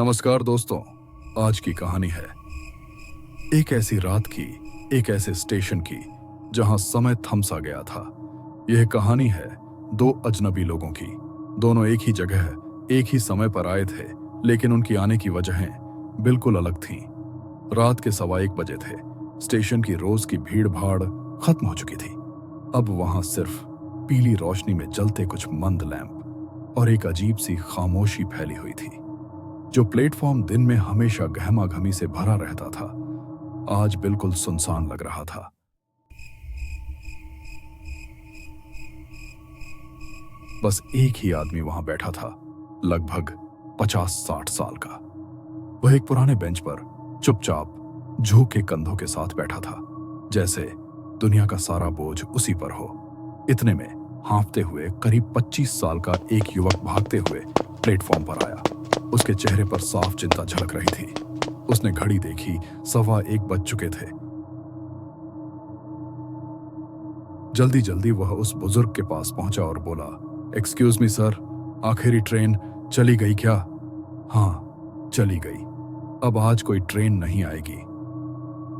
नमस्कार दोस्तों। आज की कहानी है एक ऐसी रात की, एक ऐसे स्टेशन की जहां समय थम सा गया था। यह कहानी है दो अजनबी लोगों की। दोनों एक ही जगह एक ही समय पर आए थे, लेकिन उनकी आने की वजहें बिल्कुल अलग थीं। रात के 1:15 थे। स्टेशन की रोज की भीड़ भाड़ खत्म हो चुकी थी। अब वहां सिर्फ पीली रोशनी में जलते कुछ मंद लैंप और एक अजीब सी खामोशी फैली हुई थी। जो प्लेटफॉर्म दिन में हमेशा गहमा गहमी से भरा रहता था, आज बिल्कुल सुनसान लग रहा था। बस एक ही आदमी वहां बैठा था, लगभग 50-60 साल का। वह एक पुराने बेंच पर चुपचाप झुके कंधों के साथ बैठा था, जैसे दुनिया का सारा बोझ उसी पर हो। इतने में हांफते हुए करीब 25 साल का एक युवक भागते हुए प्लेटफॉर्म पर आया। उसके चेहरे पर साफ चिंता झलक रही थी। उसने घड़ी देखी, 1:15 बज चुके थे। जल्दी जल्दी वह उस बुजुर्ग के पास पहुंचा और बोला, एक्सक्यूज मी सर, आखिरी ट्रेन चली गई क्या? हाँ, चली गई। अब आज कोई ट्रेन नहीं आएगी।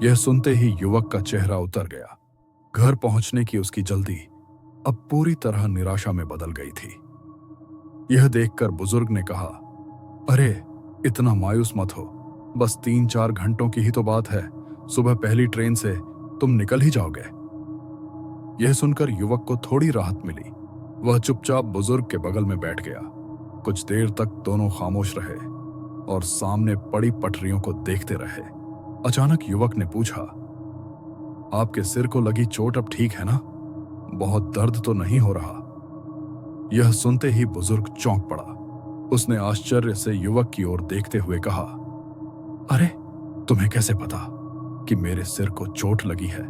यह सुनते ही युवक का चेहरा उतर गया। घर पहुंचने की उसकी जल्दी अब पूरी तरह निराशा में बदल गई थी। यह देखकर बुजुर्ग ने कहा, अरे इतना मायूस मत हो, बस 3-4 घंटों की ही तो बात है। सुबह पहली ट्रेन से तुम निकल ही जाओगे। यह सुनकर युवक को थोड़ी राहत मिली। वह चुपचाप बुजुर्ग के बगल में बैठ गया। कुछ देर तक दोनों खामोश रहे और सामने पड़ी पटरियों को देखते रहे। अचानक युवक ने पूछा, आपके सिर को लगी चोट अब ठीक है ना? बहुत दर्द तो नहीं हो रहा? यह सुनते ही बुजुर्ग चौंक पड़ा। उसने आश्चर्य से युवक की ओर देखते हुए कहा, अरे तुम्हें कैसे पता कि मेरे सिर को चोट लगी है?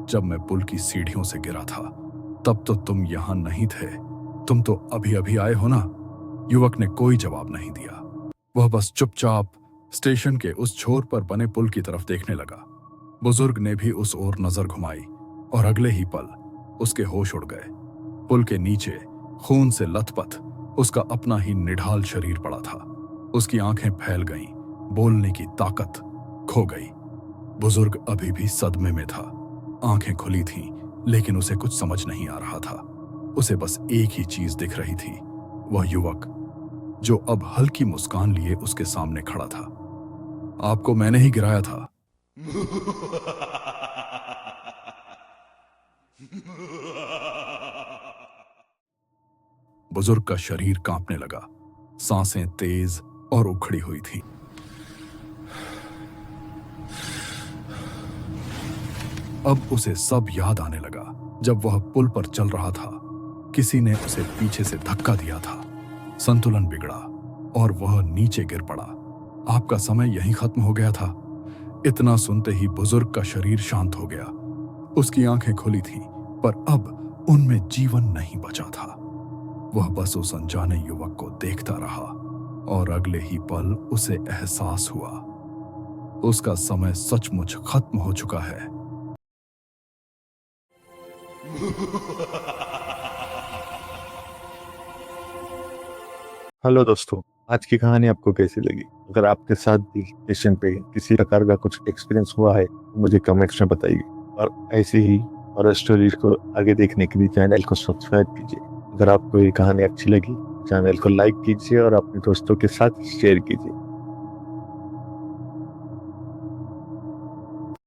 जब मैं पुल की सीढ़ियों से गिरा था तब तो तुम यहां नहीं थे। तुम तो अभी अभी आए हो ना? युवक ने कोई जवाब नहीं दिया। वह बस चुपचाप स्टेशन के उस छोर पर बने पुल की तरफ देखने लगा। बुजुर्ग ने भी उस ओर नजर घुमाई और अगले ही पल उसके होश उड़ गए। पुल के नीचे खून से लथपथ उसका अपना ही निढाल शरीर पड़ा था। उसकी आंखें फैल गईं, बोलने की ताकत खो गई। बुजुर्ग अभी भी सदमे में था। आंखें खुली थीं, लेकिन उसे कुछ समझ नहीं आ रहा था। उसे बस एक ही चीज दिख रही थी, वह युवक जो अब हल्की मुस्कान लिए उसके सामने खड़ा था। आपको मैंने ही गिराया था। बुजुर्ग का शरीर कांपने लगा, सांसें तेज और उखड़ी हुई थीं। अब उसे सब याद आने लगा। जब वह पुल पर चल रहा था, किसी ने उसे पीछे से धक्का दिया था। संतुलन बिगड़ा और वह नीचे गिर पड़ा। आपका समय यहीं खत्म हो गया था। इतना सुनते ही बुजुर्ग का शरीर शांत हो गया। उसकी आंखें खुली थीं, पर अब उनमें जीवन नहीं बचा था। वह बस उस अनजाने युवक को देखता रहा और अगले ही पल उसे एहसास हुआ, उसका समय सचमुच खत्म हो चुका है। हेलो दोस्तों, आज की कहानी आपको कैसी लगी? अगर आपके साथ भी स्टेशन पे किसी प्रकार का कुछ एक्सपीरियंस हुआ है तो मुझे कमेंट्स में बताइए। और ऐसे ही हॉरर स्टोरीज को आगे देखने के लिए चैनल को सब्सक्राइब कीजिए। अगर आपको ये कहानी अच्छी लगी, चैनल को लाइक कीजिए और अपने दोस्तों के साथ शेयर कीजिए।